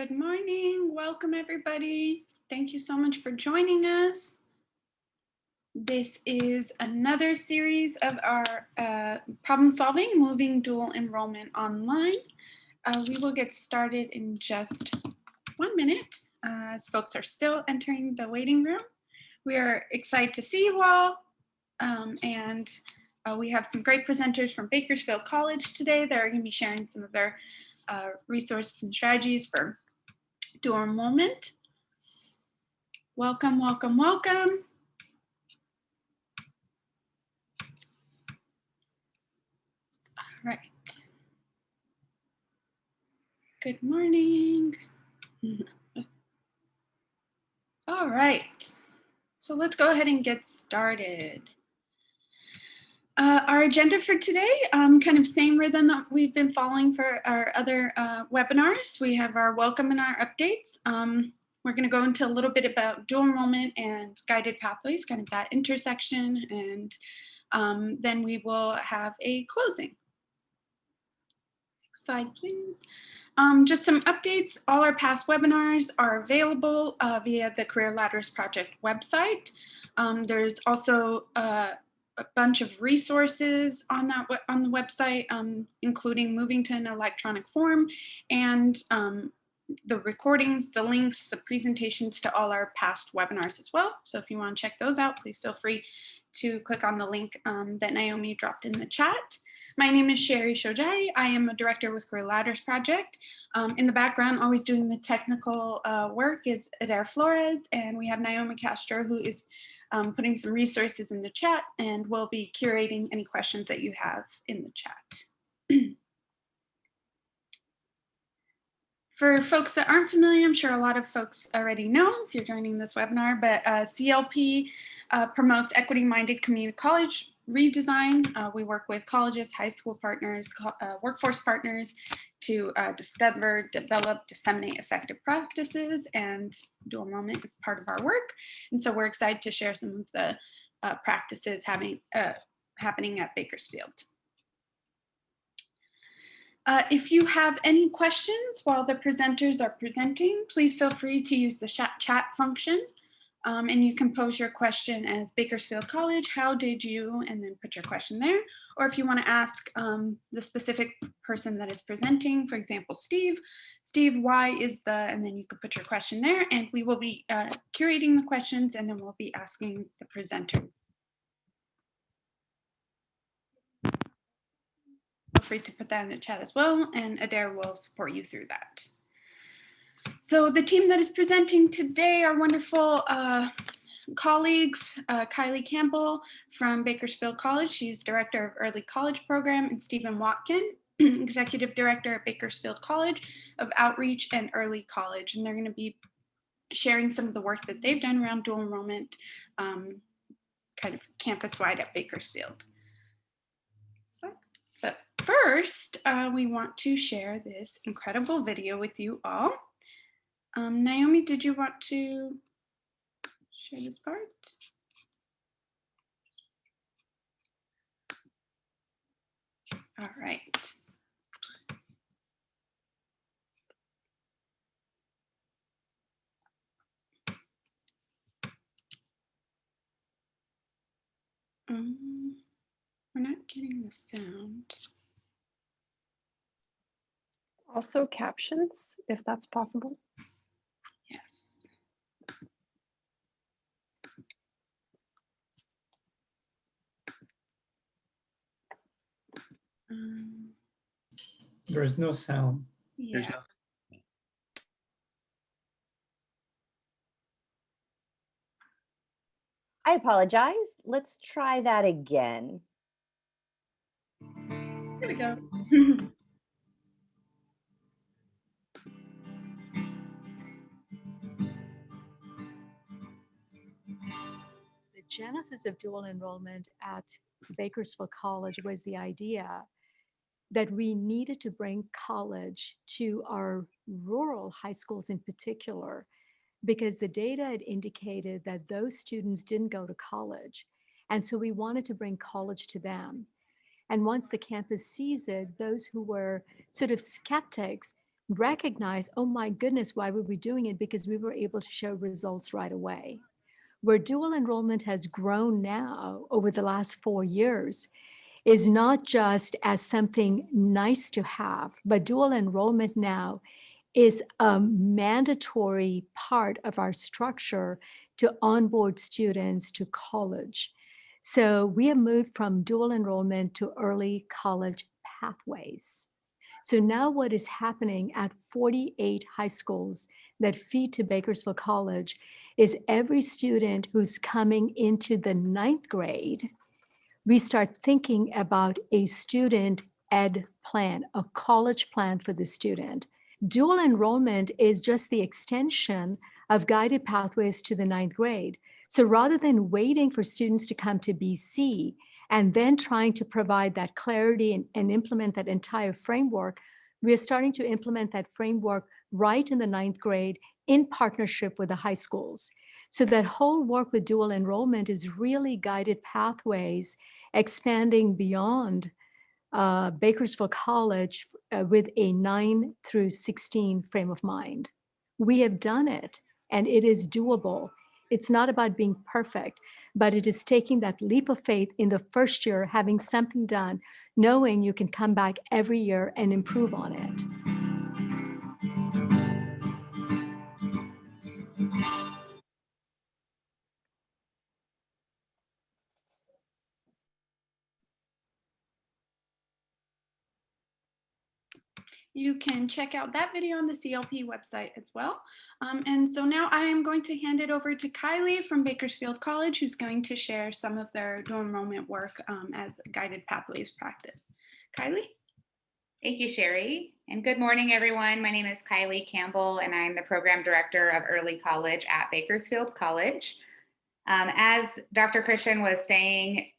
Good morning. Welcome, everybody. Thank you so much for joining us. This is another series of our problem solving, moving dual enrollment online. We will get started in just 1 minute as folks are still entering the waiting room. We are excited to see you all. And we have some great presenters from Bakersfield College today that are going to be sharing some of their resources and strategies for dual enrollment. Welcome, welcome, welcome. All right. Good morning. All right. So let's go ahead and get started. Our agenda for today, kind of same rhythm that we've been following for our other webinars. We have our welcome and our updates. We're going to go into a little bit about dual enrollment and guided pathways, kind of that intersection, and then we will have a closing. Next slide, please. Just some updates. All our past webinars are available via the Career Ladders Project website. There's also a bunch of resources on the website, including moving to an electronic form and the recordings, the links, the presentations to all our past webinars as well. So if you want to check those out, please feel free to click on the link that Naomi dropped in the chat. My name is Sherry Shojai. I am a director with Career Ladders Project. In the background, always doing the technical work is Adair Flores, and we have Naomi Castro, who is putting some resources in the chat and will be curating any questions that you have in the chat. For folks that aren't familiar, I'm sure a lot of folks already know if you're joining this webinar, but CLP promotes equity-minded community college redesign. We work with colleges, high school partners, workforce partners to discover, develop, disseminate effective practices, and dual enrollment is part of our work. And so we're excited to share some of the practices happening at Bakersfield. If you have any questions while the presenters are presenting, please feel free to use the chat function. And you can pose your question as Bakersfield College, how did you, and then put your question there. Or if you want to ask the specific person that is presenting, for example, Steve, why is the, and then you can put your question there, and we will be curating the questions, and then we'll be asking the presenter. Feel free to put that in the chat as well, and Adair will support you through that. So the team that is presenting today are wonderful colleagues, Kylie Campbell from Bakersfield College. She's Director of Early College Program, and Stephen Watkin, Executive Director at Bakersfield College of Outreach and Early College. And they're going to be sharing some of the work that they've done around dual enrollment, kind of campus-wide at Bakersfield. But first, we want to share this incredible video with you all. Naomi, did you want to share this part? All right. We're not getting the sound. Also captions, if that's possible. Yes. There is no sound. Yeah. I apologize. Let's try that again. Here we go. The genesis of dual enrollment at Bakersfield College was the idea that we needed to bring college to our rural high schools in particular, because the data had indicated that those students didn't go to college. And so we wanted to bring college to them. And once the campus sees it, those who were sort of skeptics recognized, oh my goodness, why were we doing it? Because we were able to show results right away. Where dual enrollment has grown now over the last 4 years is not just as something nice to have, but dual enrollment now is a mandatory part of our structure to onboard students to college. So we have moved from dual enrollment to early college pathways. So now what is happening at 48 high schools that feed to Bakersfield College is every student who's coming into the 9th grade, we start thinking about a student ed plan, a college plan for the student. Dual enrollment is just the extension of guided pathways to the 9th grade. So rather than waiting for students to come to BC and then trying to provide that clarity and implement that entire framework, we are starting to implement that framework right in the 9th grade in partnership with the high schools. So that whole work with dual enrollment is really guided pathways expanding beyond Bakersfield College with a 9 through 16 frame of mind. We have done it and it is doable. It's not about being perfect, but it is taking that leap of faith in the first year, having something done, knowing you can come back every year and improve on it. You can check out that video on the CLP website as well. And so now I am going to hand it over to Kylie from Bakersfield College, who's going to share some of their dual enrollment work as guided pathways practice. Kylie? Thank you, Sherry. And good morning, everyone. My name is Kylie Campbell, and I'm the Program Director of Early College at Bakersfield College. As Dr. Christian was saying,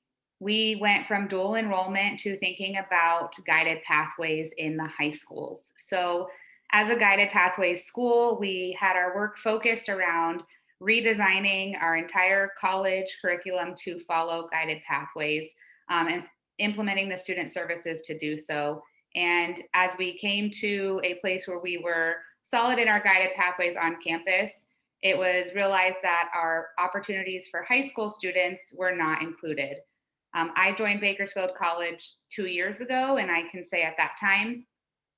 we went from dual enrollment to thinking about guided pathways in the high schools. So as a guided pathways school, we had our work focused around redesigning our entire college curriculum to follow guided pathways and implementing the student services to do so. And as we came to a place where we were solid in our guided pathways on campus, it was realized that our opportunities for high school students were not included. I joined Bakersfield College 2 years ago, and I can say at that time,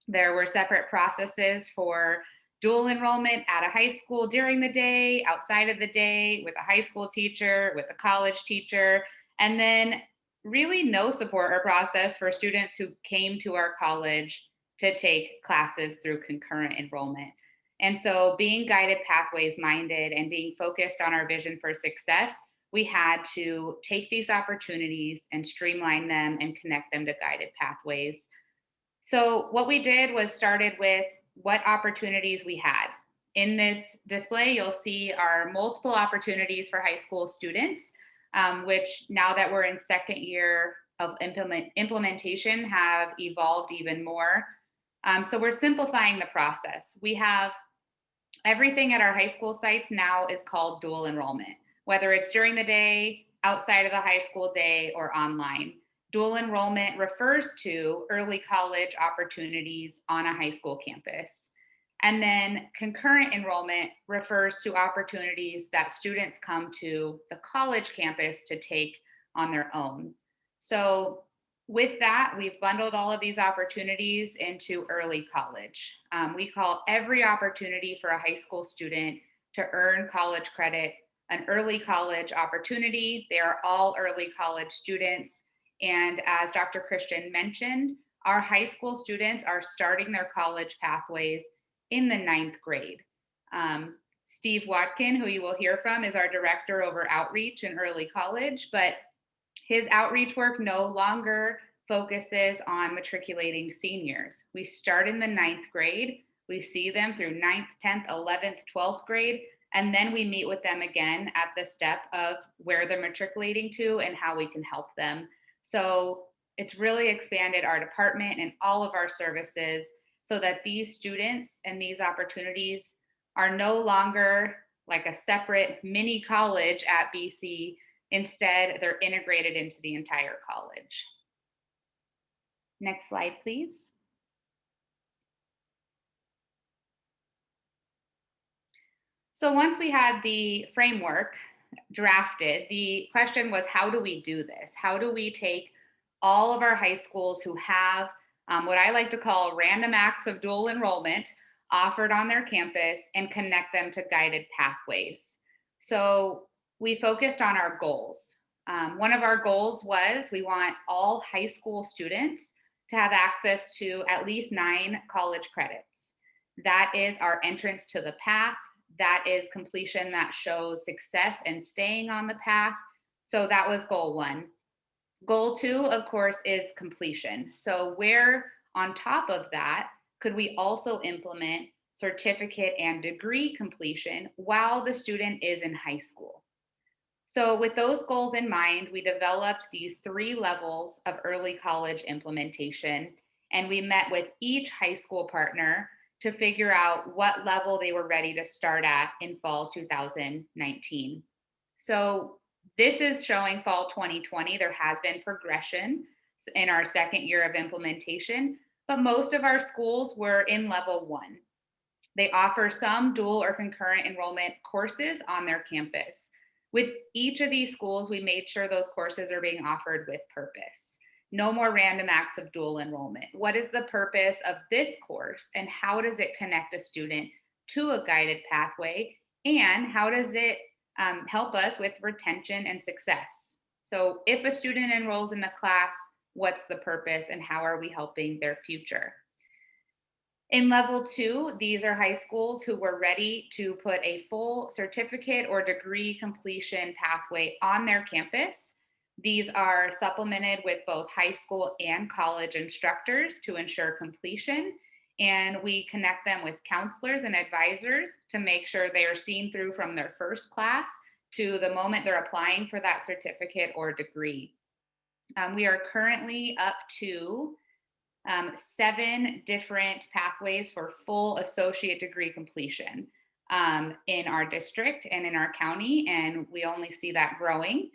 there were separate processes for dual enrollment at a high school during the day, outside of the day, with a high school teacher, with a college teacher, and then really no support or process for students who came to our college to take classes through concurrent enrollment. And so being guided pathways minded and being focused on our vision for success, we had to take these opportunities and streamline them and connect them to guided pathways. So what we did was started with what opportunities we had. In this display, you'll see our multiple opportunities for high school students, which now that we're in second year of implementation have evolved even more. So we're simplifying the process. We have everything at our high school sites now is called dual enrollment, whether it's during the day, outside of the high school day, or online. Dual enrollment refers to early college opportunities on a high school campus. And then concurrent enrollment refers to opportunities that students come to the college campus to take on their own. So with that, we've bundled all of these opportunities into early college. We call every opportunity for a high school student to earn college credit an early college opportunity. They are all early college students. And as Dr. Christian mentioned, our high school students are starting their college pathways in the 9th grade. Steve Watkin, who you will hear from, is our director over outreach in early college, but his outreach work no longer focuses on matriculating seniors. We start in the 9th grade, we see them through 9th, 10th, 11th, 12th grade, and then we meet with them again at the step of where they're matriculating to and how we can help them. So it's really expanded our department and all of our services so that these students and these opportunities are no longer like a separate mini college at BC. Instead, they're integrated into the entire college. Next slide, please. So once we had the framework drafted, the question was, how do we do this? How do we take all of our high schools who have what I like to call random acts of dual enrollment offered on their campus and connect them to guided pathways? So we focused on our goals. One of our goals was we want all high school students to have access to at least 9 college credits. That is our entrance to the path. That is completion that shows success and staying on the path. So that was goal 1. Goal 2, of course, is completion. So where on top of that could we also implement certificate and degree completion while the student is in high school? So with those goals in mind, we developed these 3 levels of early college implementation, and we met with each high school partner to figure out what level they were ready to start at in fall 2019. So this is showing fall 2020. There has been progression in our second year of implementation, but most of our schools were in level 1. They offer some dual or concurrent enrollment courses on their campus. With each of these schools, we made sure those courses are being offered with purpose. No more random acts of dual enrollment. What is the purpose of this course, and how does it connect a student to a guided pathway? And how does it help us with retention and success? So if a student enrolls in the class, what's the purpose and how are we helping their future? In level 2, these are high schools who were ready to put a full certificate or degree completion pathway on their campus. These are supplemented with both high school and college instructors to ensure completion. And we connect them with counselors and advisors to make sure they are seen through from their first class to the moment they're applying for that certificate or degree. We are currently up to 7 different pathways for full associate degree completion in our district and in our county, and we only see that growing.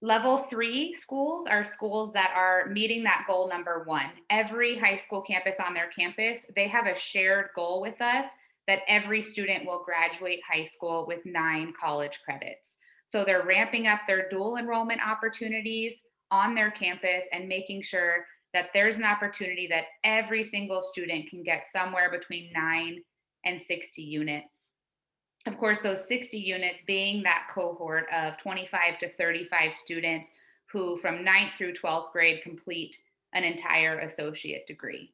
Level 3 schools are schools that are meeting that goal number 1. Every high school campus on their campus, they have a shared goal with us that every student will graduate high school with 9 college credits. So they're ramping up their dual enrollment opportunities on their campus and making sure that there's an opportunity that every single student can get somewhere between 9 and 60 units. Of course, those 60 units being that cohort of 25 to 35 students who from 9th through 12th grade complete an entire associate degree.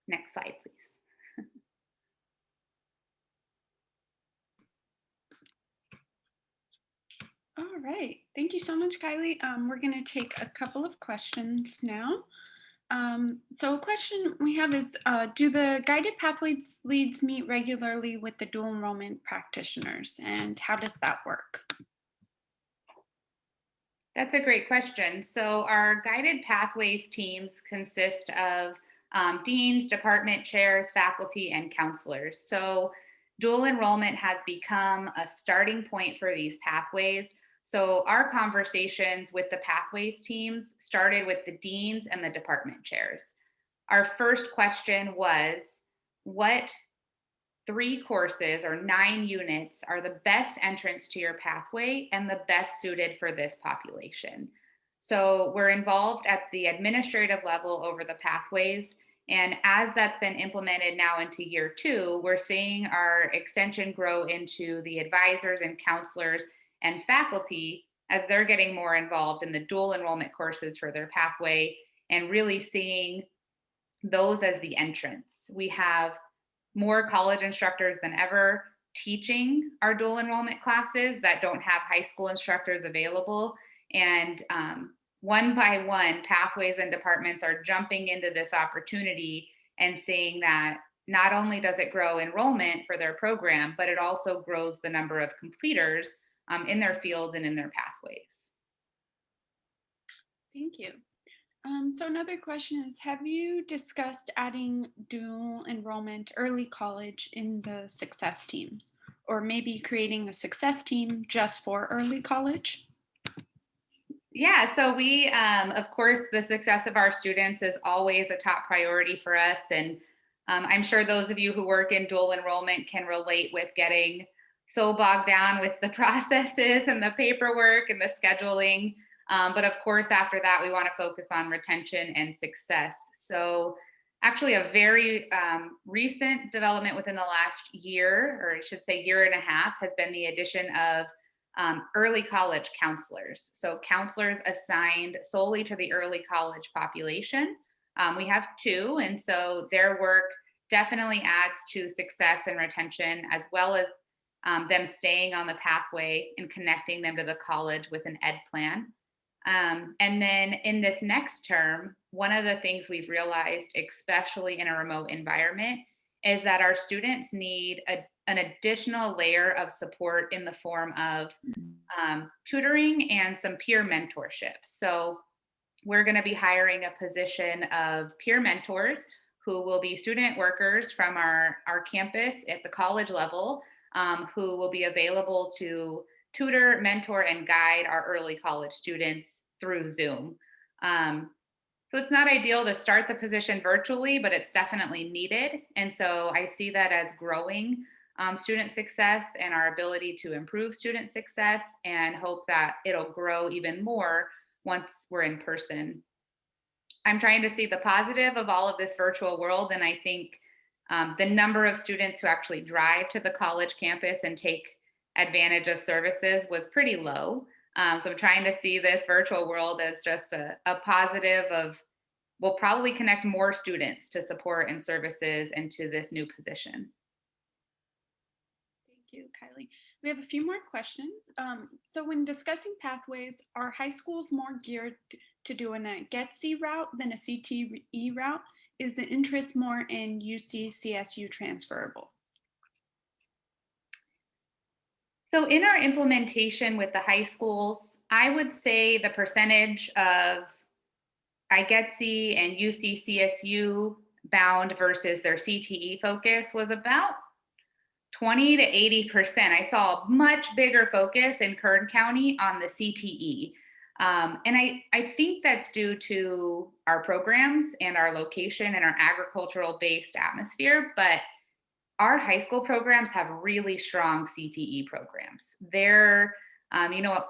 Next slide, please. All right, thank you so much, Kylie. We're going to take a couple of questions now. So a question we have is, do the guided pathways leads meet regularly with the dual enrollment practitioners, and how does that work? That's a great question. So our guided pathways teams consist of deans, department chairs, faculty, and counselors. So dual enrollment has become a starting point for these pathways. So our conversations with the pathways teams started with the deans and the department chairs. Our first question was, what 3 courses or 9 units are the best entrance to your pathway and the best suited for this population? So we're involved at the administrative level over the pathways. And as that's been implemented now into year 2, we're seeing our extension grow into the advisors and counselors and faculty as they're getting more involved in the dual enrollment courses for their pathway and really seeing those as the entrance. We have more college instructors than ever teaching our dual enrollment classes that don't have high school instructors available. And one by one, pathways and departments are jumping into this opportunity and seeing that not only does it grow enrollment for their program, but it also grows the number of completers in their fields and in their pathways. Thank you. So another question is, have you discussed adding dual enrollment early college in the success teams, or maybe creating a success team just for early college? Yeah, so we, of course, the success of our students is always a top priority for us. And I'm sure those of you who work in dual enrollment can relate with getting so bogged down with the processes and the paperwork and the scheduling. But of course, after that, we want to focus on retention and success. So actually a very recent development within the last year, or I should say year and a half, has been the addition of early college counselors. So counselors assigned solely to the early college population. We have 2, and so their work definitely adds to success and retention, as well as them staying on the pathway and connecting them to the college with an ed plan. And then in this next term, one of the things we've realized, especially in a remote environment, is that our students need an additional layer of support in the form of tutoring and some peer mentorship. So we're going to be hiring a position of peer mentors who will be student workers from our campus at the college level, who will be available to tutor, mentor, and guide our early college students through Zoom. So it's not ideal to start the position virtually, but it's definitely needed. And so I see that as growing student success and our ability to improve student success, and hope that it'll grow even more once we're in person. I'm trying to see the positive of all of this virtual world, and I think the number of students who actually drive to the college campus and take advantage of services was pretty low. So I'm trying to see this virtual world as just a positive of, we'll probably connect more students to support and services and to this new position. Thank you, Kylie. We have a few more questions. So when discussing pathways, are high schools more geared to doing a GETC route than a CTE route? Is the interest more in UC-CSU transferable? So in our implementation with the high schools, I would say the percentage of IGETC and UC-CSU bound versus their CTE focus was about 20 to 80%. I saw a much bigger focus in Kern County on the CTE. And I think that's due to our programs and our location and our agricultural based atmosphere, but our high school programs have really strong CTE programs. They're,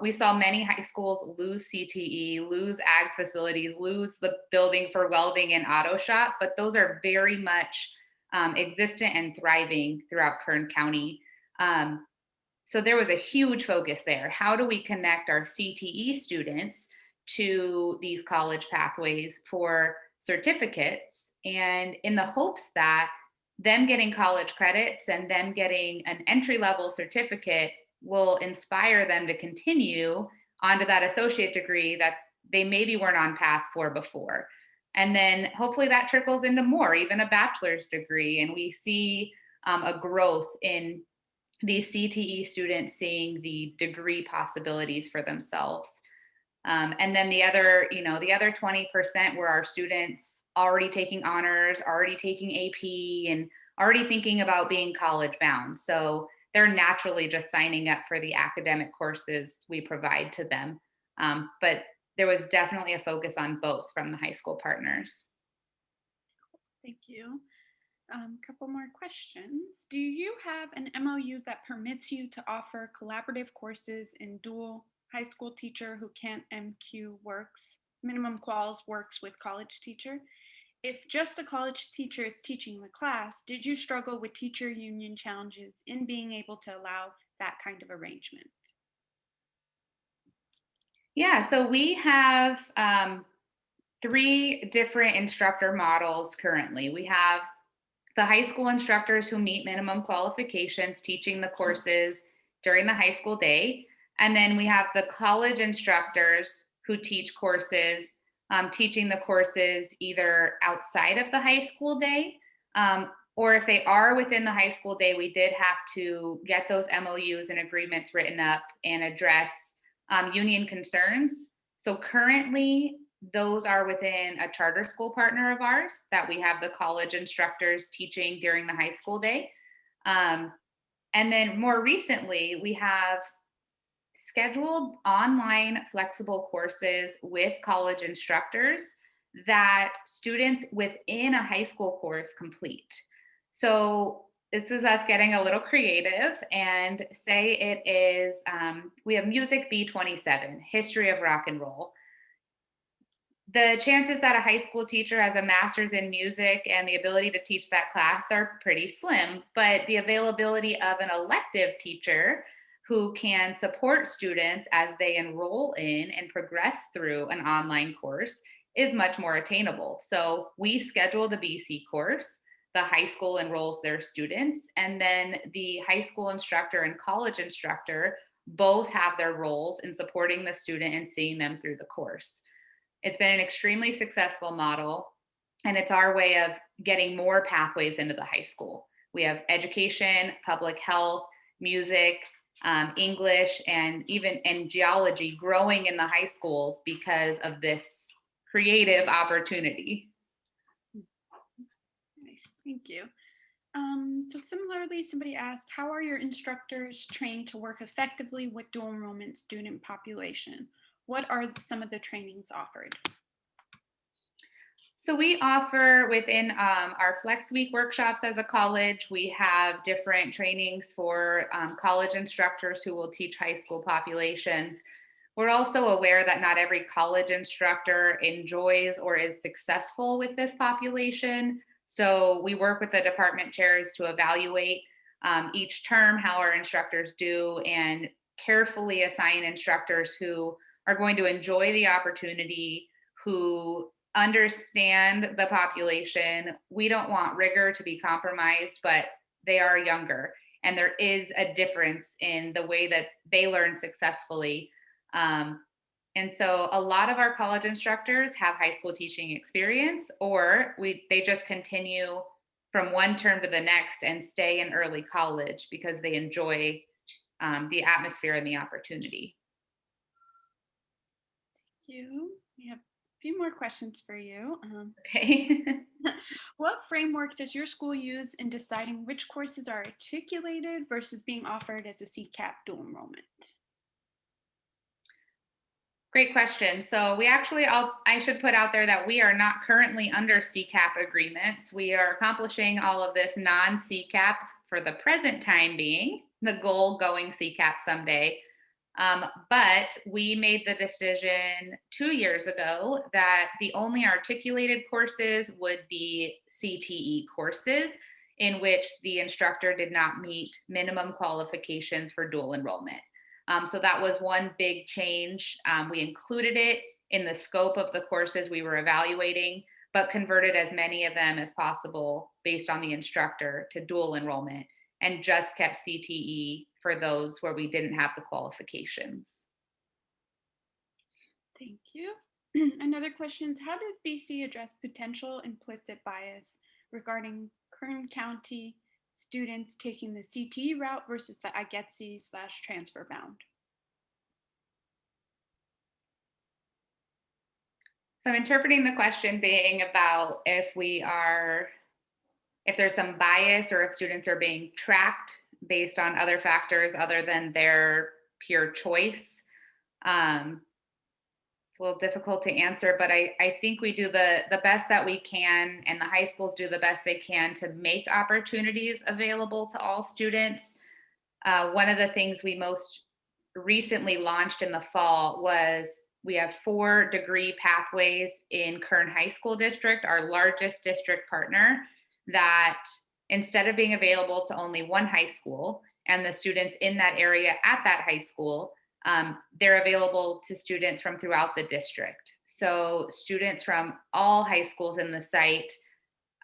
we saw many high schools lose CTE, lose ag facilities, lose the building for welding and auto shop, but those are very much existent and thriving throughout Kern County. So there was a huge focus there. How do we connect our CTE students to these college pathways for certificates? And in the hopes that them getting college credits and them getting an entry-level certificate will inspire them to continue onto that associate degree that they maybe weren't on path for before. And then hopefully that trickles into more, even a bachelor's degree. And we see a growth in these CTE students seeing the degree possibilities for themselves. And then the other 20% were our students already taking honors, already taking AP, and already thinking about being college bound. So they're naturally just signing up for the academic courses we provide to them. But there was definitely a focus on both from the high school partners. Thank you. Couple more questions. Do you have an MOU that permits you to offer collaborative courses in dual high school teacher who can't MQ works, minimum quals works with college teacher? If just a college teacher is teaching the class, did you struggle with teacher union challenges in being able to allow that kind of arrangement? Yeah, so we have 3 different instructor models currently. We have the high school instructors who meet minimum qualifications teaching the courses during the high school day. And then we have the college instructors who teach courses, teaching the courses either outside of the high school day, or if they are within the high school day, we did have to get those MOUs and agreements written up and address union concerns. So currently, those are within a charter school partner of ours that we have the college instructors teaching during the high school day. And then more recently, we have scheduled online flexible courses with college instructors that students within a high school course complete. So this is us getting a little creative, and say it is, we have Music B27, History of Rock and Roll. The chances that a high school teacher has a master's in music and the ability to teach that class are pretty slim, but the availability of an elective teacher who can support students as they enroll in and progress through an online course is much more attainable. So we schedule the BC course, the high school enrolls their students, and then the high school instructor and college instructor both have their roles in supporting the student and seeing them through the course. It's been an extremely successful model, and it's our way of getting more pathways into the high school. We have education, public health, music, English, and geology growing in the high schools because of this creative opportunity. Nice, thank you. So similarly, somebody asked, how are your instructors trained to work effectively with dual enrollment student population? What are some of the trainings offered? So we offer within our Flex Week workshops as a college, we have different trainings for college instructors who will teach high school populations. We're also aware that not every college instructor enjoys or is successful with this population. So we work with the department chairs to evaluate each term how our instructors do and carefully assign instructors who are going to enjoy the opportunity, who understand the population. We don't want rigor to be compromised, but they are younger. And there is a difference in the way that they learn successfully. And so a lot of our college instructors have high school teaching experience, or they just continue from one term to the next and stay in early college because they enjoy the atmosphere and the opportunity. Thank you. We have a few more questions for you. Okay. What framework does your school use in deciding which courses are articulated versus being offered as a CCAP dual enrollment? Great question. So we actually, I should put out there that we are not currently under CCAP agreements. We are accomplishing all of this non-CCAP for the present time being, the goal going CCAP someday. But we made the decision 2 years ago that the only articulated courses would be CTE courses in which the instructor did not meet minimum qualifications for dual enrollment. So that was one big change. We included it in the scope of the courses we were evaluating, but converted as many of them as possible based on the instructor to dual enrollment, and just kept CTE for those where we didn't have the qualifications. Thank you. Another question is, how does BC address potential implicit bias regarding Kern County students taking the CTE route versus the IGETC/transfer bound? So I'm interpreting the question being about if there's some bias or if students are being tracked based on other factors other than their pure choice. It's a little difficult to answer, but I think we do the best that we can, and the high schools do the best they can to make opportunities available to all students. One of the things we most recently launched in the fall was we have 4 degree pathways in Kern High School District, our largest district partner, that instead of being available to only one high school and the students in that area at that high school, they're available to students from throughout the district. So students from all high schools in the site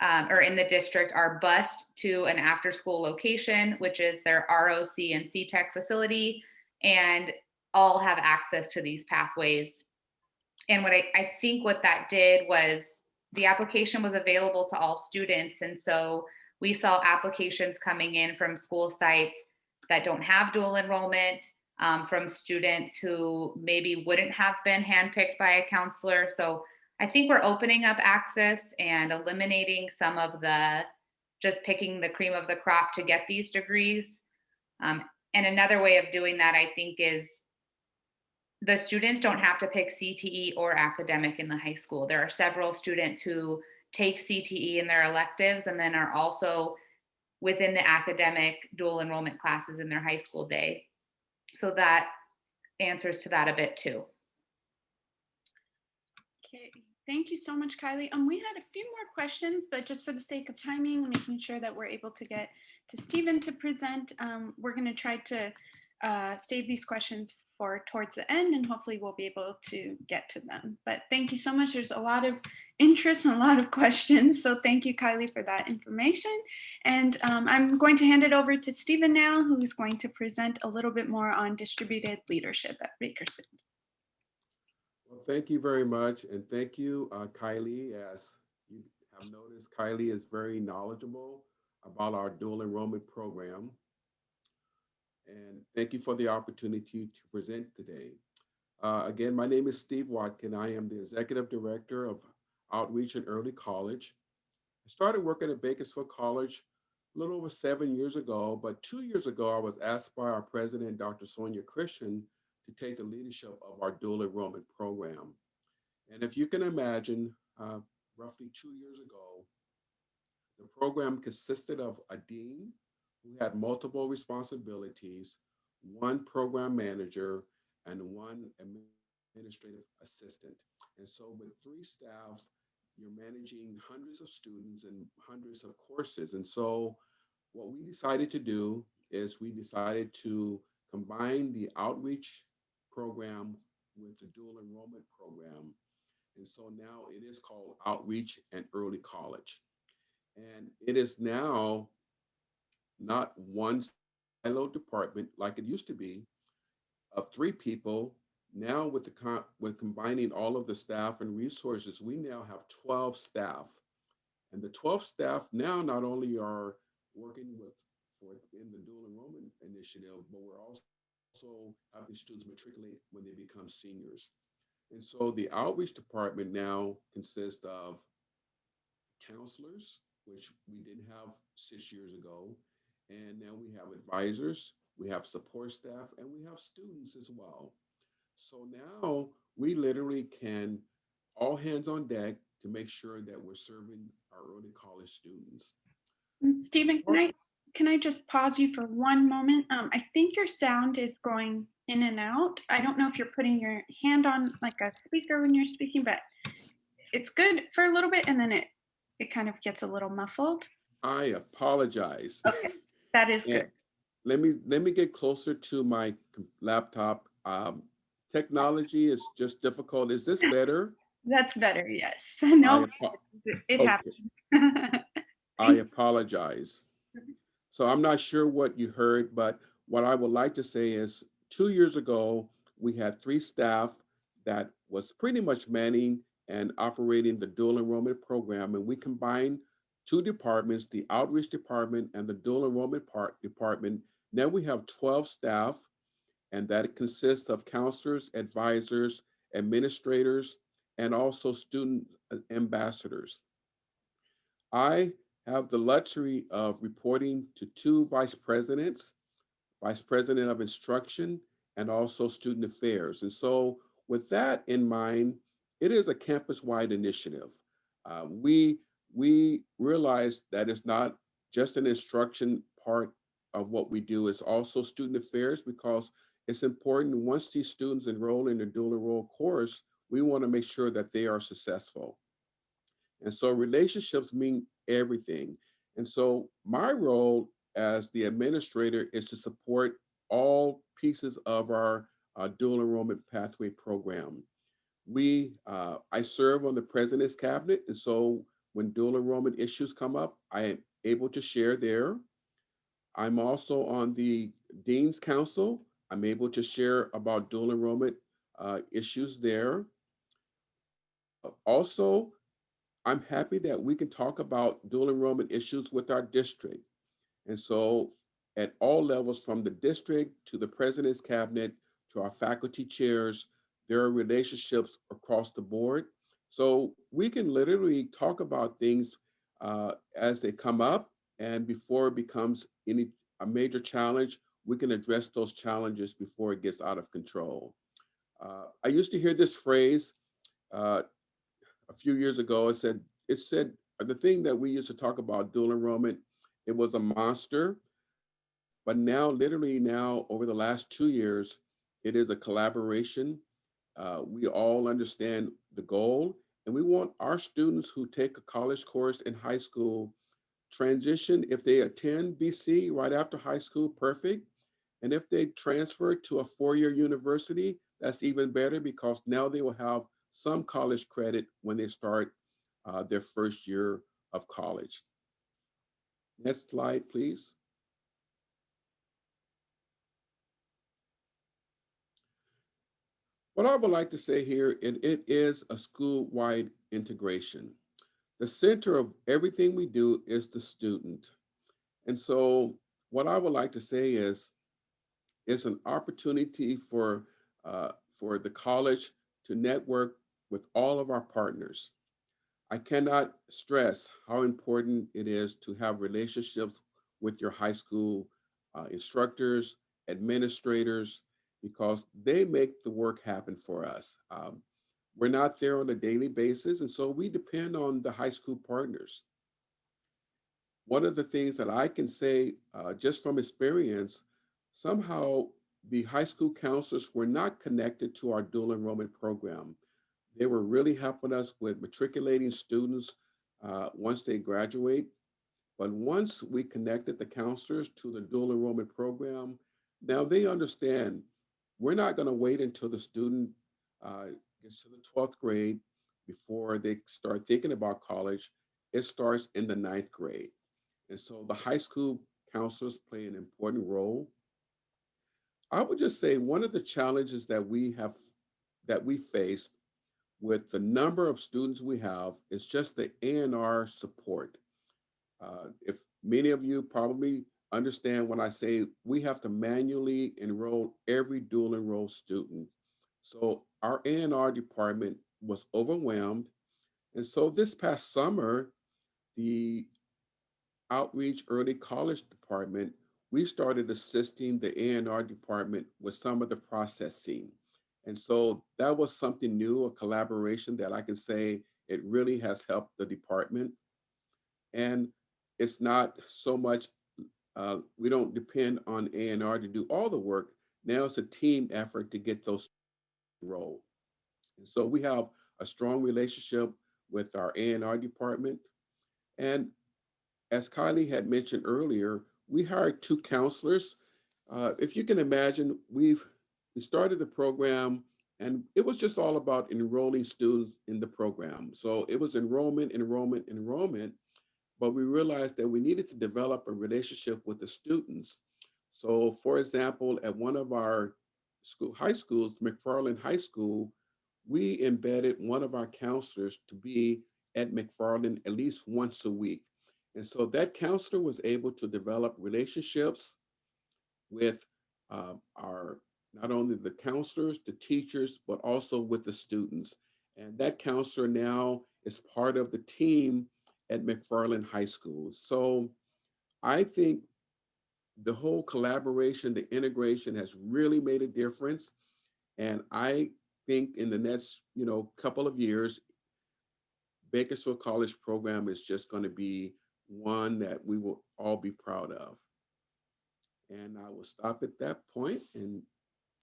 or in the district are bused to an after school location, which is their ROC and CTEC facility, and all have access to these pathways. And what I think what that did was the application was available to all students. And so we saw applications coming in from school sites that don't have dual enrollment, from students who maybe wouldn't have been handpicked by a counselor. So I think we're opening up access and eliminating some of the just picking the cream of the crop to get these degrees. And another way of doing that, I think, is the students don't have to pick CTE or academic in the high school. There are several students who take CTE in their electives and then are also within the academic dual enrollment classes in their high school day. So that answers to that a bit too. Okay, thank you so much, Kylie. We had a few more questions, but just for the sake of timing, making sure that we're able to get to Stephen to present, we're going to try to save these questions for towards the end, and hopefully we'll be able to get to them. But thank you so much. There's a lot of interest and a lot of questions. So thank you, Kylie, for that information. And I'm going to hand it over to Stephen now, who's going to present a little bit more on distributed leadership at Bakersfield. Well, thank you very much. And thank you, Kylie. As you have noticed, Kylie is very knowledgeable about our dual enrollment program. And thank you for the opportunity to present today. Again, my name is Steve Watkin. I am the Executive Director of Outreach and Early College. I started working at Bakersfield College a little over 7 years ago, but 2 years ago, I was asked by our president, Dr. Sonia Christian, to take the leadership of our dual enrollment program. And if you can imagine, roughly 2 years ago, the program consisted of a dean who had multiple responsibilities, one program manager, and one administrative assistant. And so with 3 staff, you're managing hundreds of students and hundreds of courses. And so what we decided to do is we decided to combine the outreach program with the dual enrollment program. And so now it is called Outreach and Early College. And it is now not one silo department like it used to be of 3 people. Now with combining all of the staff and resources, we now have 12 staff. And the 12 staff now not only are working in the dual enrollment initiative, but we're also having students matriculate when they become seniors. And so the outreach department now consists of counselors, which we didn't have 6 years ago. And now we have advisors, we have support staff, and we have students as well. So now we literally can all hands on deck to make sure that we're serving our early college students. Stephen, can I just pause you for one moment? I think your sound is going in and out. I don't know if you're putting your hand on like a speaker when you're speaking, but it's good for a little bit, and then it kind of gets a little muffled. I apologize. Okay, that is good. Let me get closer to my laptop. Technology is just difficult. Is this better? That's better, yes. No, it happens. I apologize. So I'm not sure what you heard, but what I would like to say is 2 years ago, we had 3 staff that was pretty much manning and operating the dual enrollment program. And we combined 2 departments, the outreach department and the dual enrollment department. Now we have 12 staff, and that consists of counselors, advisors, administrators, and also student ambassadors. I have the luxury of reporting to 2 vice presidents, vice president of instruction, and also student affairs. And so with that in mind, it is a campus-wide initiative. We realize that it's not just an instruction part of what we do, it's also student affairs, because it's important once these students enroll in the dual enroll course, we want to make sure that they are successful. And so relationships mean everything. And so my role as the administrator is to support all pieces of our dual enrollment pathway program. I serve on the president's cabinet. And so when dual enrollment issues come up, I am able to share there. I'm also on the Dean's Council. I'm able to share about dual enrollment issues there. Also, I'm happy that we can talk about dual enrollment issues with our district. And so at all levels, from the district to the president's cabinet to our faculty chairs, there are relationships across the board. So we can literally talk about things as they come up, and before it becomes a major challenge, we can address those challenges before it gets out of control. I used to hear this phrase a few years ago. It said the thing that we used to talk about dual enrollment It was a monster, but now, literally now, over the last 2 years, it is a collaboration. We all understand the goal, and we want our students who take a college course in high school transition. If they attend BC right after high school, perfect. And if they transfer to a four-year university, that's even better because now they will have some college credit when they start their first year of college. Next slide, please. What I would like to say here, it is a school-wide integration. The center of everything we do is the student. And so what I would like to say is, it's an opportunity for the college to network with all of our partners. I cannot stress how important it is to have relationships with your high school instructors, administrators, because they make the work happen for us. We're not there on a daily basis, and so we depend on the high school partners. One of the things that I can say just from experience, somehow the high school counselors were not connected to our dual enrollment program. They were really helping us with matriculating students once they graduate. But once we connected the counselors to the dual enrollment program, now they understand we're not going to wait until the student uh, gets to the 12th grade before they start thinking about college. It starts in the ninth grade. And so the high school counselors play an important role. I would just say one of the challenges that we face with the number of students we have is just the A&R support. If many of you probably understand when I say we have to manually enroll every dual enroll student. So our A&R department was overwhelmed. And so this past summer, the outreach early college department, we started assisting the A&R department with some of the processing. And so that was something new, a collaboration that I can say it really has helped the department. And it's not so much, we don't depend on A&R to do all the work. Now it's a team effort to get those rolled. And so we have a strong relationship with our A&R department. And as Kylie had mentioned earlier, we hired two counselors. If you can imagine, we started the program and it was just all about enrolling students in the program. So it was enrollment, enrollment, enrollment, but we realized that we needed to develop a relationship with the students. So for example, at one of our high schools, McFarland High School, we embedded one of our counselors to be at McFarland at least once a week. And so that counselor was able to develop relationships with our, not only the counselors, the teachers, but also with the students. And that counselor now is part of the team at McFarland High School. So I think the whole collaboration, the integration has really made a difference. And I think in the next, couple of years, Bakersfield College program is just going to be one that we will all be proud of. And I will stop at that point and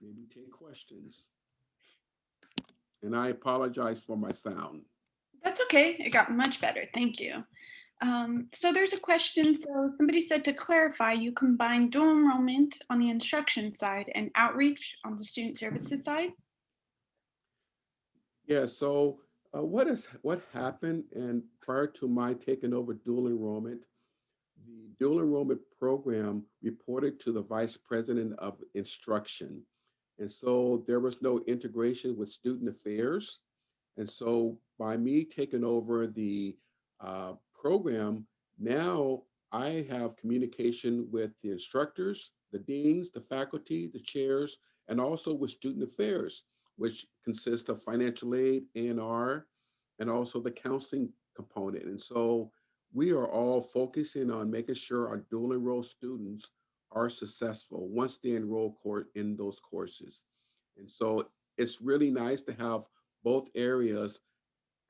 maybe take questions. And I apologize for my sound. That's okay. It got much better. Thank you. So there's a question. So somebody said to clarify, you combine dual enrollment on the instruction side and outreach on the student services side? Yeah, so what happened, and prior to my taking over dual enrollment, the dual enrollment program reported to the vice president of instruction. And so there was no integration with student affairs. And so by me taking over the program, now I have communication with the instructors, the deans, the faculty, the chairs, and also with student affairs, which consists of financial aid, A&R, and also the counseling component. And so we are all focusing on making sure our dual enrolled students are successful once they enroll in those courses. And so it's really nice to have both areas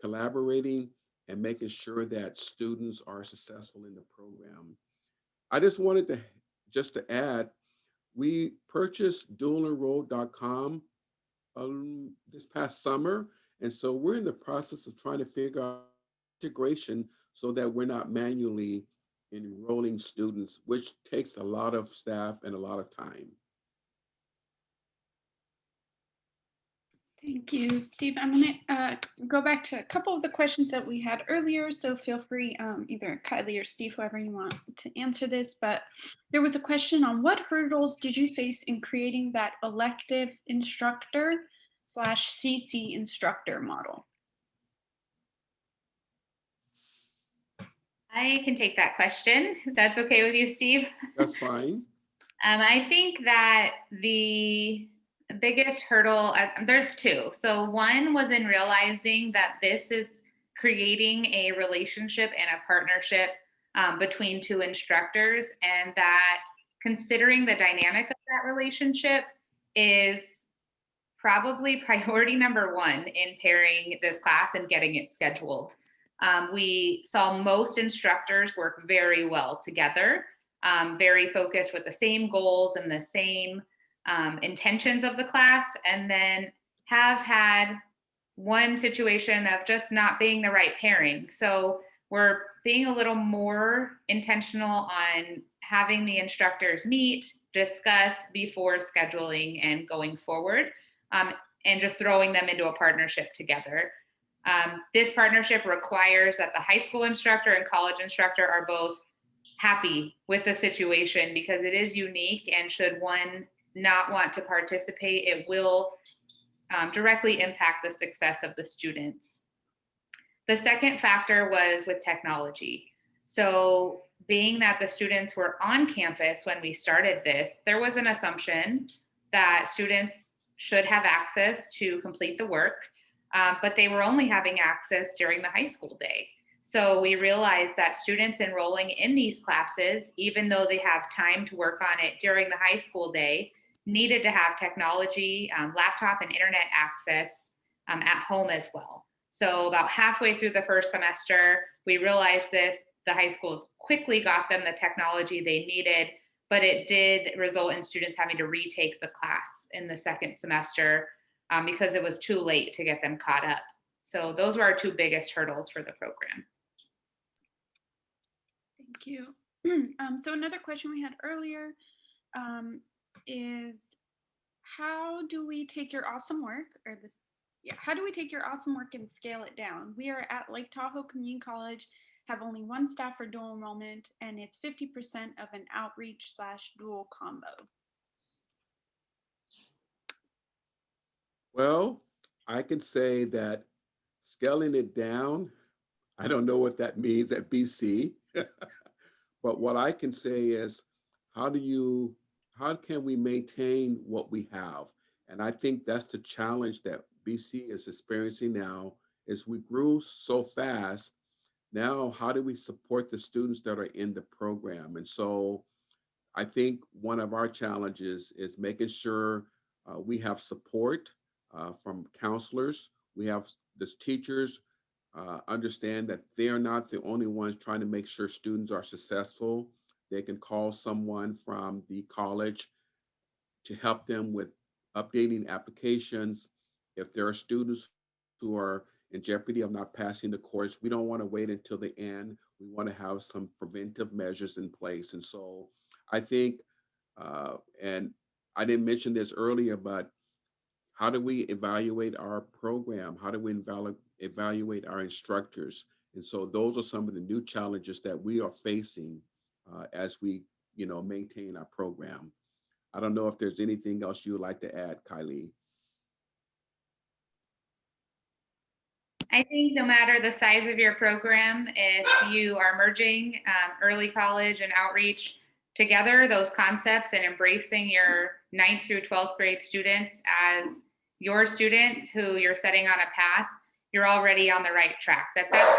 collaborating and making sure that students are successful in the program. I just wanted to add, we purchased dualenroll.com this past summer. And so we're in the process of trying to figure out integration so that we're not manually enrolling students, which takes a lot of staff and a lot of time. Thank you, Steve. I'm going to go back to a couple of the questions that we had earlier, so feel free, either Kylie or Steve, whoever you want to answer this, but there was a question on what hurdles did you face in creating that elective instructor / CC instructor model? I can take that question, if that's okay with you, Steve. That's fine. I think that the biggest hurdle, there's two. So one was in realizing that this is creating a relationship and a partnership between two instructors, and that considering the dynamic of that relationship is probably priority number one in pairing this class and getting it scheduled. We saw most instructors work very well together, very focused with the same goals and the same intentions of the class, and then have had one situation of just not being the right pairing. So we're being a little more intentional on having the instructors meet, discuss before scheduling and going forward, and just throwing them into a partnership together. This partnership requires that the high school instructor and college instructor are both happy with the situation, because it is unique, and should one not want to participate, it will directly impact the success of the students. The second factor was with technology. So being that the students were on campus when we started this, there was an assumption that students should have access to complete the work, but they were only having access during the high school day. So we realized that students enrolling in these classes, even though they have time to work on it during the high school day, needed to have technology, laptop and internet access at home as well. So about halfway through the first semester, we realized this. The high schools quickly got them the technology they needed, but it did result in students having to retake the class in the second semester because it was too late to get them caught up. So those were our two biggest hurdles for the program. Thank you. So another question we had earlier is, how do we take your awesome work, or this, how do we take your awesome work and scale it down? We are at Lake Tahoe Community College, have only one staff for dual enrollment, and it's 50% of an outreach / dual combo. Well, I can say that scaling it down, I don't know what that means at BC, but what I can say is, how can we maintain what we have? And I think that's the challenge that BC is experiencing now, is we grew so fast. Now, how do we support the students that are in the program? And so I think one of our challenges is making sure we have support from counselors. We have the teachers understand that they're not the only ones trying to make sure students are successful. They can call someone from the college to help them with updating applications. If there are students who are in jeopardy of not passing the course, we don't want to wait until the end. We want to have some preventive measures in place. And so I think, and I didn't mention this earlier, but how do we evaluate our program? How do we evaluate our instructors? And so those are some of the new challenges that we are facing as we, maintain our program. I don't know if there's anything else you would like to add, Kylie. I think no matter the size of your program, if you are merging early college and outreach together, those concepts, and embracing your 9th through 12th grade students as your students who you're setting on a path, you're already on the right track.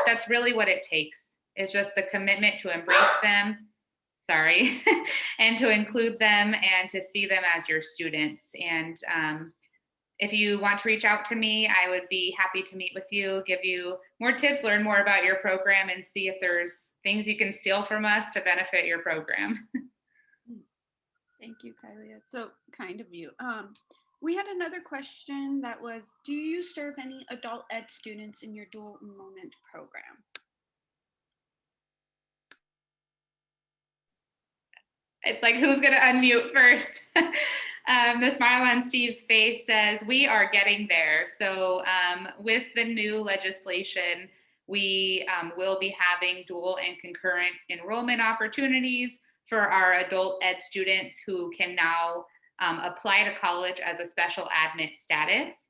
That's really what it takes. It's just the commitment to embrace them, and to include them and to see them as your students. And if you want to reach out to me, I would be happy to meet with you, give you more tips, learn more about your program, and see if there's things you can steal from us to benefit your program. Thank you, Kylie. That's so kind of you. We had another question that was, do you serve any adult ed students in your dual enrollment program? It's like, who's going to unmute first? The smile on Steve's face says, we are getting there. So with the new legislation, we will be having dual and concurrent enrollment opportunities for our adult ed students who can now apply to college as a special admit status.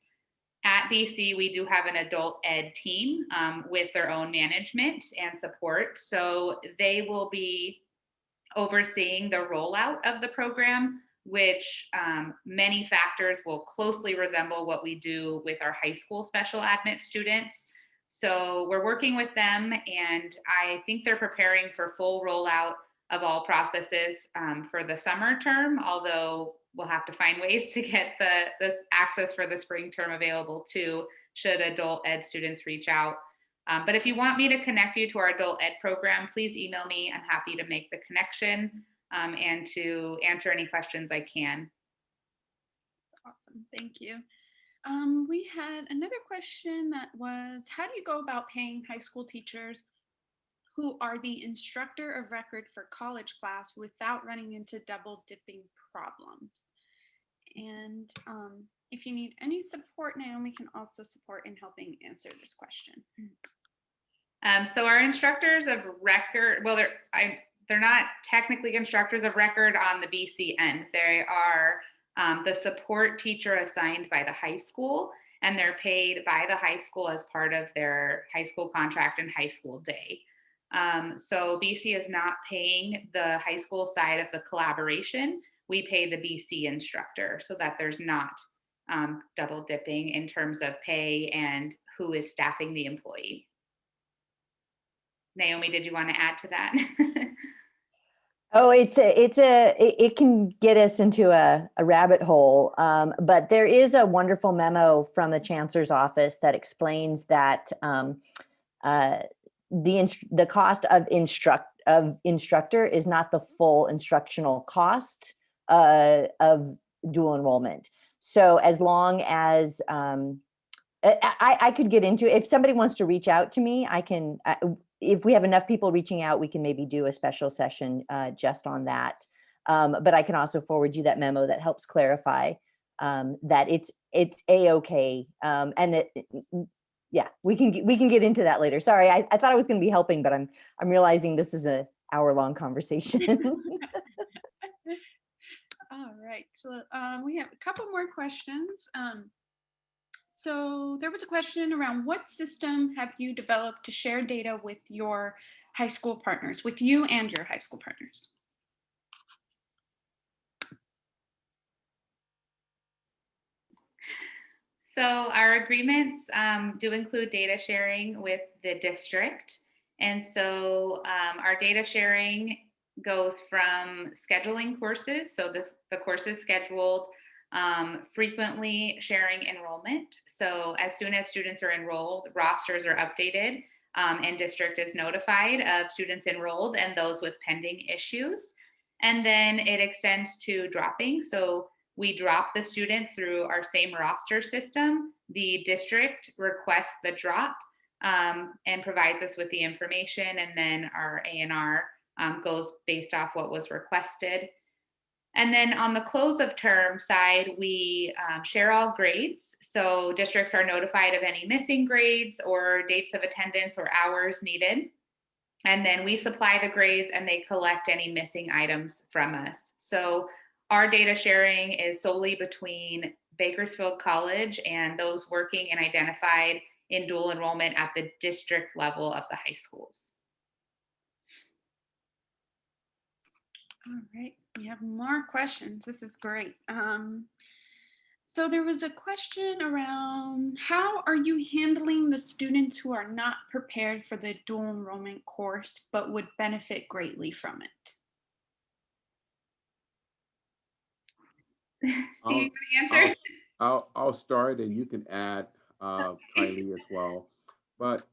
At BC, we do have an adult ed team with their own management and support. So they will be overseeing the rollout of the program, which many factors will closely resemble what we do with our high school special admit students. So we're working with them, and I think they're preparing for full rollout of all processes for the summer term, although we'll have to find ways to get the access for the spring term available too, should adult ed students reach out. But if you want me to connect you to our adult ed program, please email me. I'm happy to make the connection and to answer any questions I can. Awesome, thank you. We had another question that was, how do you go about paying high school teachers who are the instructor of record for college class without running into double dipping problems? And if you need any support, Naomi can also support in helping answer this question. So our instructors of record, well, they're not technically instructors of record on the BC end. They are the support teacher assigned by the high school, and they're paid by the high school as part of their high school contract and high school day. So BC is not paying the high school side of the collaboration. We pay the BC instructor so that there's not double dipping in terms of pay and who is staffing the employee. Naomi, did you want to add to that? Oh, it can get us into a rabbit hole. But there is a wonderful memo from the Chancellor's office that explains that the cost of instructor is not the full instructional cost of dual enrollment. So as long as I could get into, if somebody wants to reach out to me, I can. If we have enough people reaching out, we can maybe do a special session just on that. But I can also forward you that memo that helps clarify that it's a-okay. And yeah, we can get into that later. Sorry, I thought I was going to be helping, but I'm realizing this is an hour-long conversation. All right, so we have a couple more questions. So there was a question around, what system have you developed to share data with your high school partners, with you and your high school partners? So our agreements do include data sharing with the district. And so our data sharing goes from scheduling courses. So the course is scheduled, frequently sharing enrollment. So as soon as students are enrolled, rosters are updated and district is notified of students enrolled and those with pending issues. And then it extends to dropping. So we drop the students through our same roster system. The district requests the drop and provides us with the information, and then our A&R goes based off what was requested. And then on the close of term side, we share all grades. So districts are notified of any missing grades or dates of attendance or hours needed. And then we supply the grades and they collect any missing items from us. So our data sharing is solely between Bakersfield College and those working and identified in dual enrollment at the district level of the high schools. All right, we have more questions. This is great. So there was a question around, how are you handling the students who are not prepared for the dual enrollment course but would benefit greatly from it? Steve, you answer? I'll start and you can add, Kylie, as well. But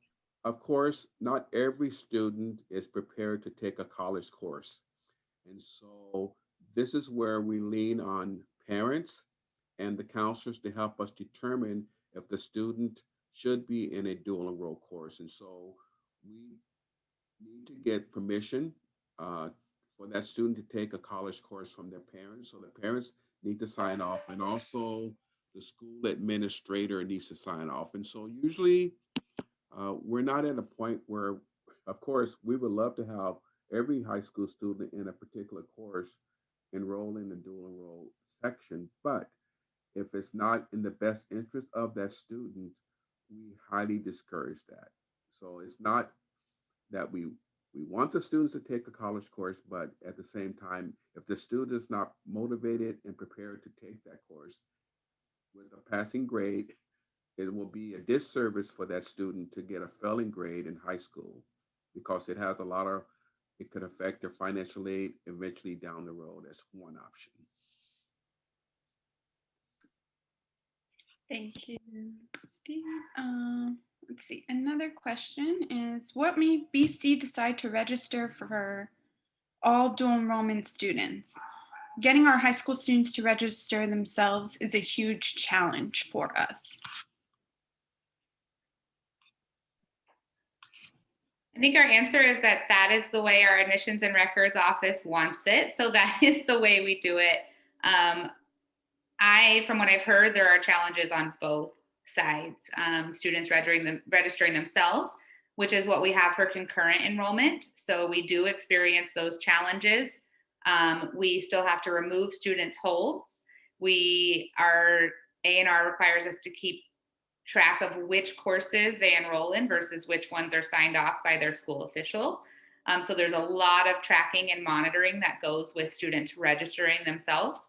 of course, not every student is prepared to take a college course. And so this is where we lean on parents and the counselors to help us determine if the student should be in a dual enroll course. And so we need to get permission uh, for that student to take a college course from their parents. So the parents need to sign off, and also the school administrator needs to sign off. And so usually we're not at a point where, of course, we would love to have every high school student in a particular course enroll in the dual enroll section, but if it's not in the best interest of that student, we highly discourage that. So it's not that we want the students to take a college course, but at the same time, if the student is not motivated and prepared to take that course with a passing grade, it will be a disservice for that student to get a failing grade in high school because it could affect their financial aid eventually down the road. That's one option. Thank you, Steve. Let's see. Another question is, what made BC decide to register for all dual enrollment students? Getting our high school students to register themselves is a huge challenge for us. I think our answer is that that is the way our admissions and records office wants it. So that is the way we do it. From what I've heard, there are challenges on both sides. Students registering themselves, which is what we have for concurrent enrollment. So we do experience those challenges. We still have to remove students' holds. Our A&R requires us to keep track of which courses they enroll in versus which ones are signed off by their school official. So there's a lot of tracking and monitoring that goes with students registering themselves.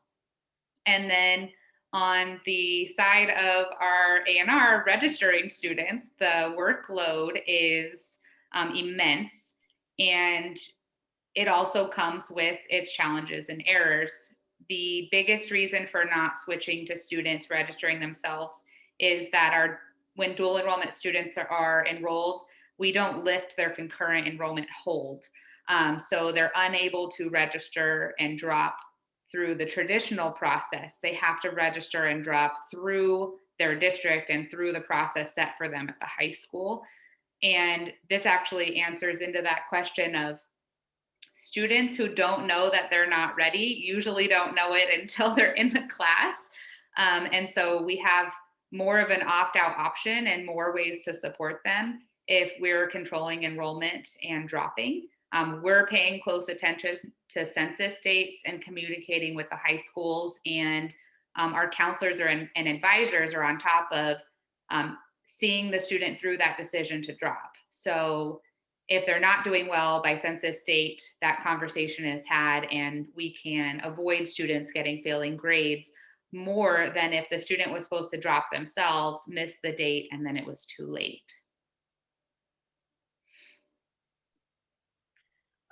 And then on the side of our A&R registering students, the workload is immense, and it also comes with its challenges and errors. The biggest reason for not switching to students registering themselves is that when dual enrollment students are enrolled, we don't lift their concurrent enrollment hold. So they're unable to register and drop through the traditional process. They have to register and drop through their district and through the process set for them at the high school. And this actually answers into that question of students who don't know that they're not ready usually don't know it until they're in the class. And so we have more of an opt-out option and more ways to support them if we're controlling enrollment and dropping. We're paying close attention to census dates and communicating with the high schools, and our counselors and advisors are on top of seeing the student through that decision to drop. So if they're not doing well by census date, that conversation is had, and we can avoid students getting failing grades more than if the student was supposed to drop themselves, missed the date, and then it was too late.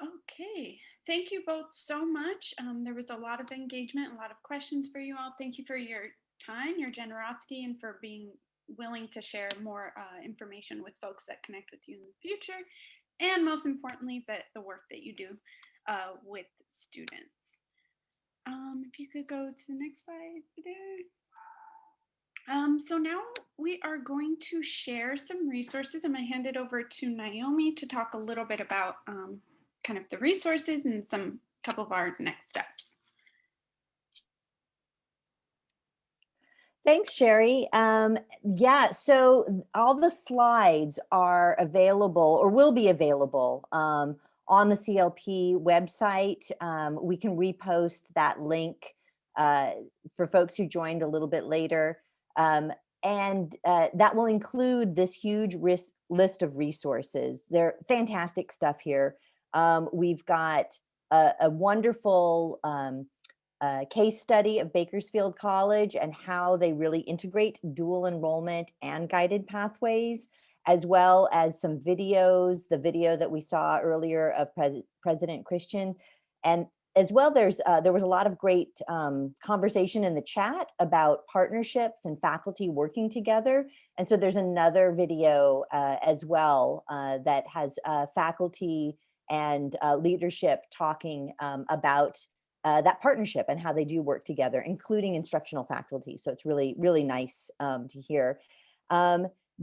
Okay, thank you both so much. There was a lot of engagement, a lot of questions for you all. Thank you for your time, your generosity, and for being willing to share more information with folks that connect with you in the future. And most importantly, the work that you do with students. If you could go to the next slide there. So now we are going to share some resources. I'm going to hand it over to Naomi to talk a little bit about kind of the resources and couple of our next steps. Thanks, Sherry. Yeah, so all the slides are available or will be available on the CLP website. We can repost that link for folks who joined a little bit later. And that will include this huge list of resources. They're fantastic stuff here. We've got a wonderful case study of Bakersfield College and how they really integrate dual enrollment and guided pathways, as well as some videos, the video that we saw earlier of President Christian. And as well, there was a lot of great conversation in the chat about partnerships and faculty working together. And so there's another video as well that has faculty and leadership talking about that partnership and how they do work together, including instructional faculty. So it's really, really nice to hear.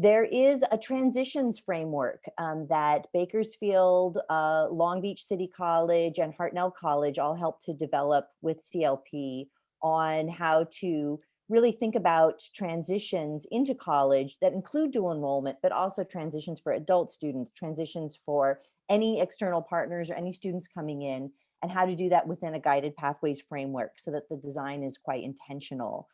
There is a transitions framework that Bakersfield, Long Beach City College, and Hartnell College all helped to develop with CLP on how to really think about transitions into college that include dual enrollment, but also transitions for adult students, transitions for any external partners or any students coming in, and how to do that within a guided pathways framework so that the design is quite intentional.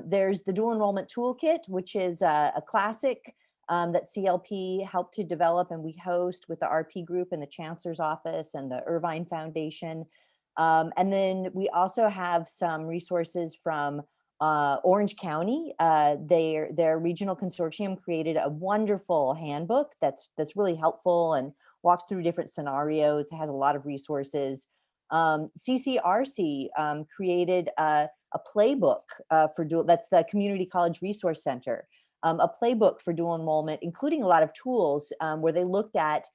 There's the dual enrollment toolkit, which is a classic that CLP helped to develop, and we host with the RP group and the Chancellor's office and the Irvine Foundation. And then we also have some resources from Orange County. Their regional consortium created a wonderful handbook that's really helpful and walks through different scenarios. It has a lot of resources. CCRC created a playbook for dual, that's the Community College Resource Center, a playbook for dual enrollment, including a lot of tools where they looked at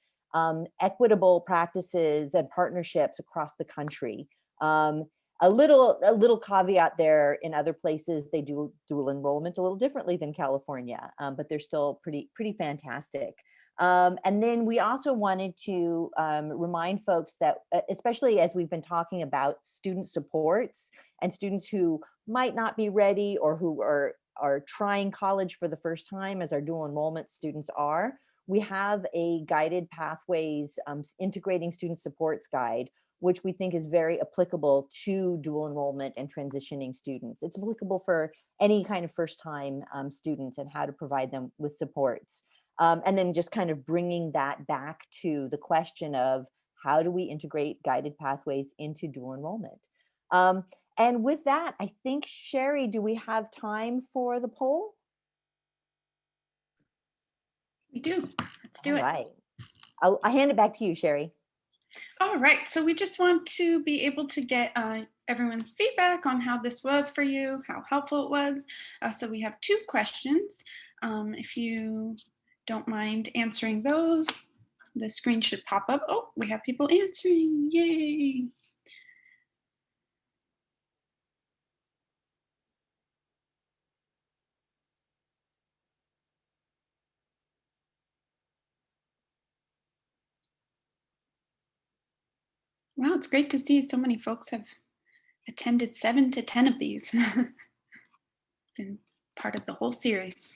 equitable practices and partnerships across the country. A little caveat there, in other places they do dual enrollment a little differently than California, but they're still pretty fantastic. And then we also wanted to remind folks that, especially as we've been talking about student supports and students who might not be ready or who are trying college for the first time, as our dual enrollment students are, we have a guided pathways integrating student supports guide, which we think is very applicable to dual enrollment and transitioning students. It's applicable for any kind of first time students and how to provide them with supports. And then just kind of bringing that back to the question of how do we integrate guided pathways into dual enrollment? And with that, I think, Sherry, do we have time for the poll? We do. Let's do it. All right. I'll hand it back to you, Sherry. All right. So we just want to be able to get everyone's feedback on how this was for you, how helpful it was. So we have 2 questions. If you don't mind answering those, the screen should pop up. Oh, we have people answering. Yay. Wow, it's great to see so many folks have attended 7 to 10 of these. Been part of the whole series.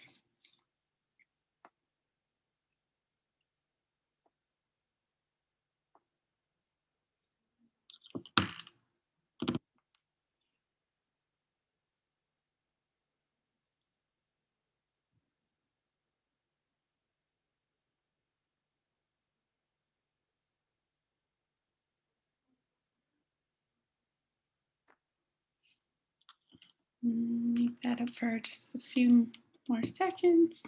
Leave that up for just a few more seconds.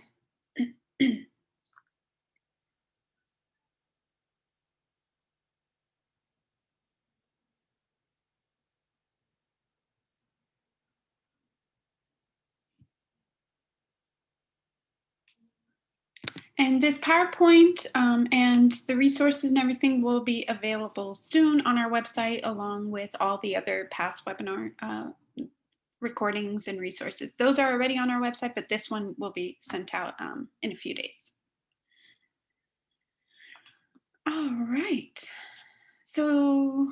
And this PowerPoint and the resources and everything will be available soon on our website, along with all the other past webinar recordings and resources. Those are already on our website, but this one will be sent out in a few days. All right. So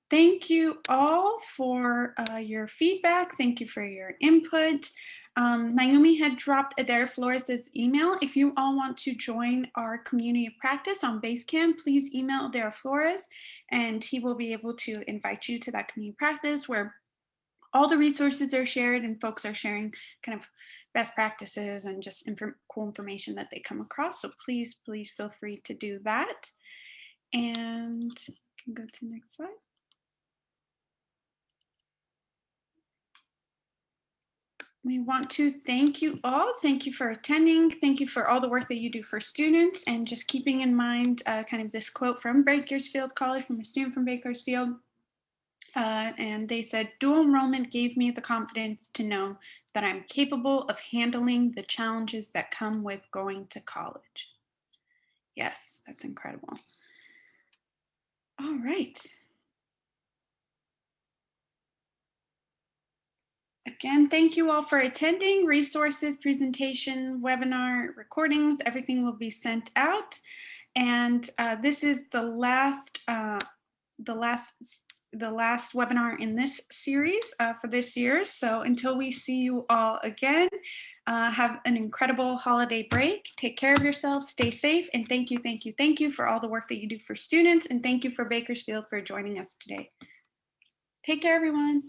thank you all for your feedback. Thank you for your input. Naomi had dropped Adair Flores' email. If you all want to join our community of practice on Basecamp, please email Adair Flores and he will be able to invite you to that community practice where all the resources are shared and folks are sharing kind of best practices and just cool information that they come across. So please feel free to do that. And you can go to the next slide. We want to thank you all. Thank you for attending. Thank you for all the work that you do for students, and just keeping in mind kind of this quote from Bakersfield College, from a student from Bakersfield. And they said, dual enrollment gave me the confidence to know that I'm capable of handling the challenges that come with going to college. Yes, that's incredible. All right. Again, thank you all for attending. Resources, presentation, webinar, recordings, everything will be sent out. And this is the last webinar in this series for this year. So until we see you all again, have an incredible holiday break. Take care of yourselves, stay safe, and thank you for all the work that you do for students, and thank you for Bakersfield for joining us today. Take care, everyone.